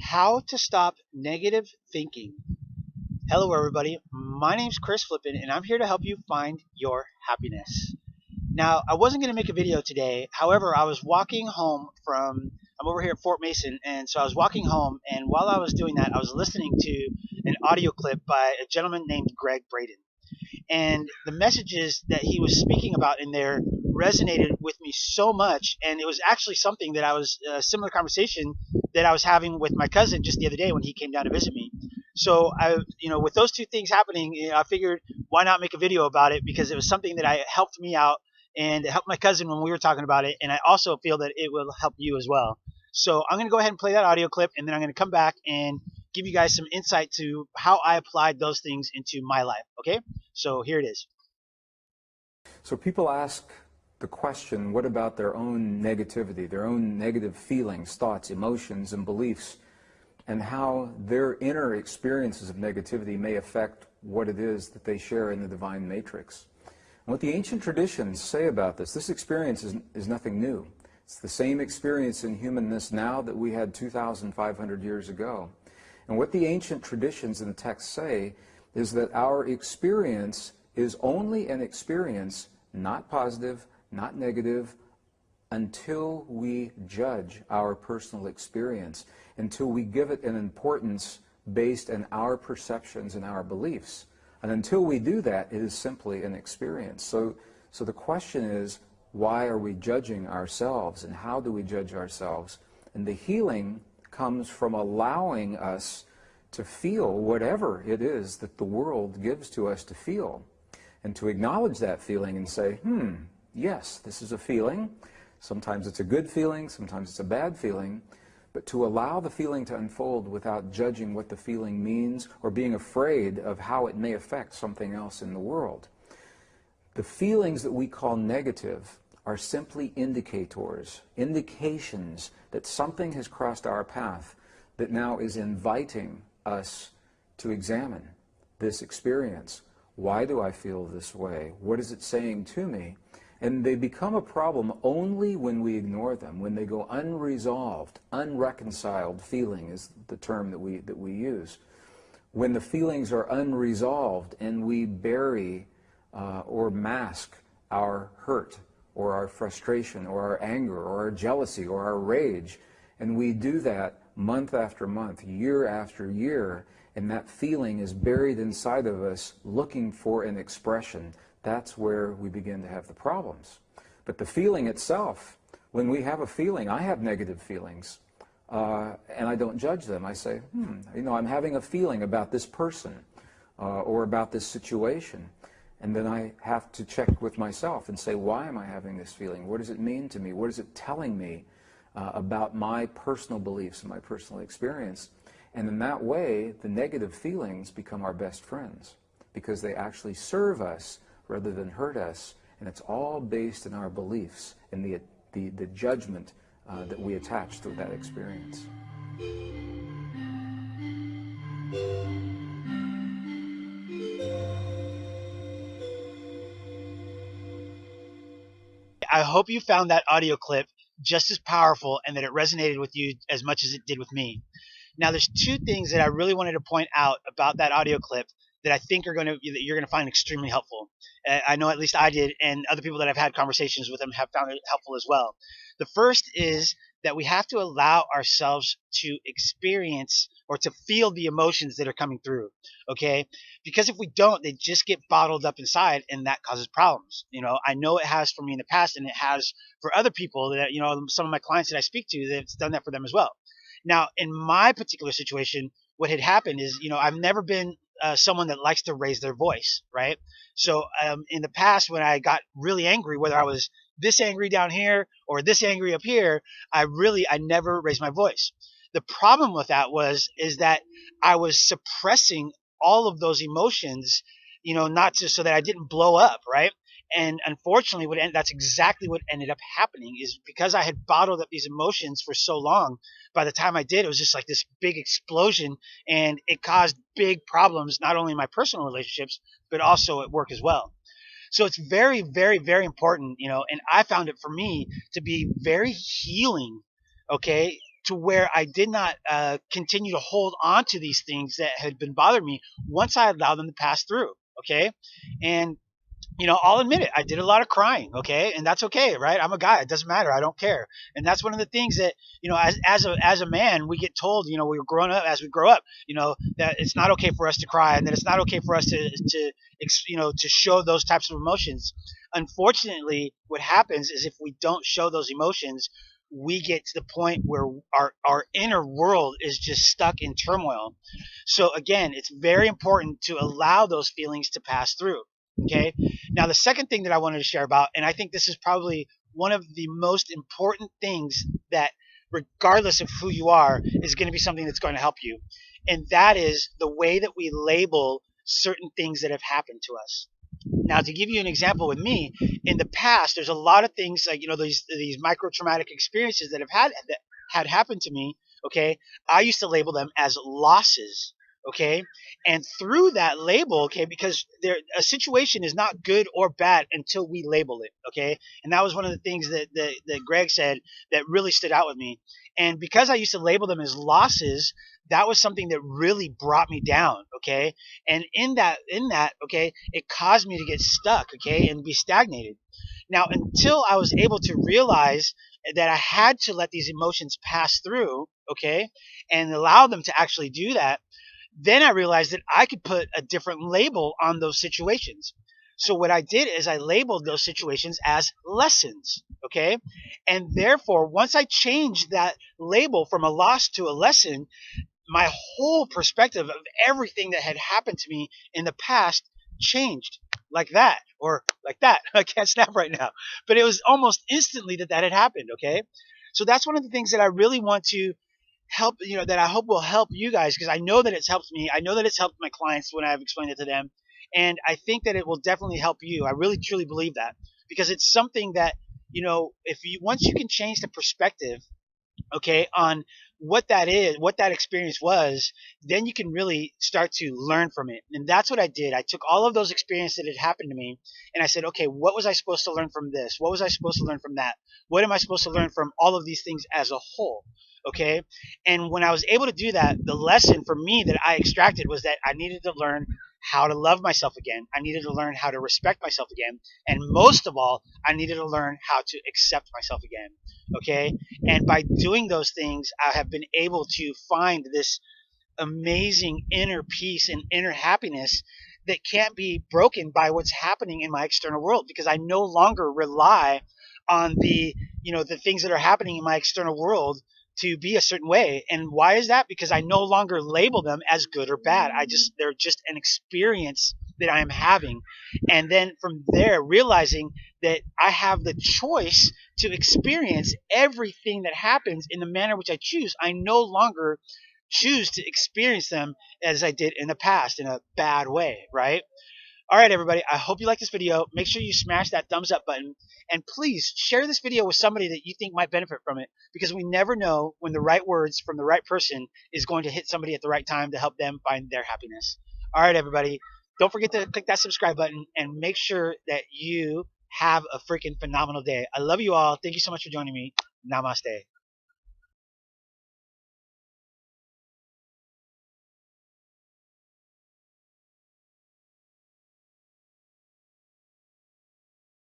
How to stop negative thinking. Hello, everybody. My name's Chris Flippin, and I'm here to help you find your happiness. Now, I wasn't going to make a video today. However, I was walking home I'm over here at Fort Mason, and so I was walking home, and while I was doing that, I was listening to an audio clip by a gentleman named Greg Braden. And the messages that he was speaking about in there resonated with me so much, and it was actually something that I was a similar conversation that I was having with my cousin just the other day when he came down to visit me. So with those two things happening, I figured why not make a video about it, because it was something that I helped me out and it helped my cousin when we were talking about it, and I also feel that it will help you as well. So I'm going to go ahead and play that audio clip, and then I'm going to come back and give you guys some insight to how I applied those things into my life. Okay, so here it is. So people ask the question, what about their own negativity, their own negative feelings, thoughts, emotions, and beliefs, and how their inner experiences of negativity may affect what it is that they share in the divine matrix. And what the ancient traditions say about this experience is nothing new. It's the same experience in humanness now that we had 2,500 years ago. And what the ancient traditions in the text say is that our experience is only an experience, not positive, not negative, until we judge our personal experience, until we give it an importance based on our perceptions and our beliefs. And until we do that, it is simply an experience. So the question is, why are we judging ourselves, and how do we judge ourselves? And the healing comes from allowing us to feel whatever it is that the world gives to us to feel, and to acknowledge that feeling and say, yes, this is a feeling. Sometimes it's a good feeling, sometimes it's a bad feeling, but to allow the feeling to unfold without judging what the feeling means or being afraid of how it may affect something else in the world. The feelings that we call negative are simply indicators, indications that something has crossed our path that now is inviting us to examine this experience. Why do I feel this way? What is it saying to me? And they become a problem only when we ignore them, when they go unresolved, unreconciled feeling is the term that we use. When the feelings are unresolved and we bury or mask our hurt or our frustration or our anger or our jealousy or our rage, and we do that month after month, year after year, and that feeling is buried inside of us looking for an expression, that's where we begin to have the problems. But the feeling itself, when we have a feeling, I have negative feelings, and I don't judge them. I say, I'm having a feeling about this person or about this situation. And then I have to check with myself and say, why am I having this feeling? What does it mean to me? What is it telling me about my personal beliefs and my personal experience? And in that way, the negative feelings become our best friends, because they actually serve us rather than hurt us. And it's all based in our beliefs and the judgment that we attach to that experience. I hope you found that audio clip just as powerful and that it resonated with you as much as it did with me. Now, there's two things that I really wanted to point out about that audio clip that I think you're going to find extremely helpful. I know at least I did, and other people that I've had conversations with them have found it helpful as well. The first is that we have to allow ourselves to experience or to feel the emotions that are coming through, okay? Because if we don't, they just get bottled up inside, and that causes problems. I know it has for me in the past, and it has for other people that, some of my clients that I speak to, that it's done that for them as well. Now, in my particular situation, what had happened is, I've never been someone that likes to raise their voice, right? So in the past, when I got really angry, whether I was this angry down here or this angry up here, I never raised my voice. The problem with that is that I was suppressing all of those emotions, not just so that I didn't blow up, right? And unfortunately, that's exactly what ended up happening, is because I had bottled up these emotions for so long. By the time I did, it was just like this big explosion, and it caused big problems, not only in my personal relationships, but also at work as well. So it's very, very, very important, and I found it for me to be very healing, okay, to where I did not continue to hold on to these things that had been bothering me once I allowed them to pass through. Okay. And I'll admit it. I did a lot of crying, okay, and that's okay, right? I'm a guy. It doesn't matter. I don't care. And that's one of the things that as a man, we get told, we're growing up as we grow up, that it's not okay for us to cry, and that it's not okay for us to show those types of emotions. Unfortunately, what happens is if we don't show those emotions, we get to the point where our inner world is just stuck in turmoil. So again, it's very important to allow those feelings to pass through. Okay. Now, the second thing that I wanted to share about, and I think this is probably one of the most important things that, regardless of who you are, is going to be something that's going to help you. And that is the way that we label certain things that have happened to us. Now, to give you an example with me, in the past, there's a lot of things like, these micro traumatic experiences that had happened to me. Okay. I used to label them as losses. Okay. And through that label, okay, because a situation is not good or bad until we label it. Okay. And that was one of the things that Greg said that really stood out with me. And because I used to label them as losses, that was something that really brought me down. Okay. And in that, okay, it caused me to get stuck, okay, and be stagnated. Now, until I was able to realize that I had to let these emotions pass through, okay, and allow them to actually do that, then I realized that I could put a different label on those situations. So what I did is I labeled those situations as lessons, okay? And therefore, once I changed that label from a loss to a lesson, my whole perspective of everything that had happened to me in the past changed like that, or like that. I can't snap right now, but it was almost instantly that had happened. Okay. So that's one of the things that I really want to help, that I hope will help you guys, because I know that it's helped me. I know that it's helped my clients when I've explained it to them. And I think that it will definitely help you. I really truly believe that, because it's something that, if you, once you can change the perspective, okay, on what that is, what that experience was, then you can really start to learn from it. And that's what I did. I took all of those experiences that had happened to me, and I said, okay, what was I supposed to learn from this? What was I supposed to learn from that? What am I supposed to learn from all of these things as a whole? Okay. And when I was able to do that, the lesson for me that I extracted was that I needed to learn how to love myself again. I needed to learn how to respect myself again. And most of all, I needed to learn how to accept myself again. Okay. And by doing those things, I have been able to find this amazing inner peace and inner happiness that can't be broken by what's happening in my external world, because I no longer rely on the things that are happening in my external world to be a certain way. And why is that? Because I no longer label them as good or bad. They're just an experience that I am having. And then from there, realizing that I have the choice to experience everything that happens in the manner which I choose. I no longer choose to experience them as I did in the past in a bad way, right? All right, everybody, I hope you like this video. Make sure you smash that thumbs up button. And please share this video with somebody that you think might benefit from it, because we never know when the right words from the right person is going to hit somebody at the right time to help them find their happiness. All right, everybody, don't forget to click that subscribe button and make sure that you have a freaking phenomenal day. I love you all. Thank you so much for joining me. Namaste.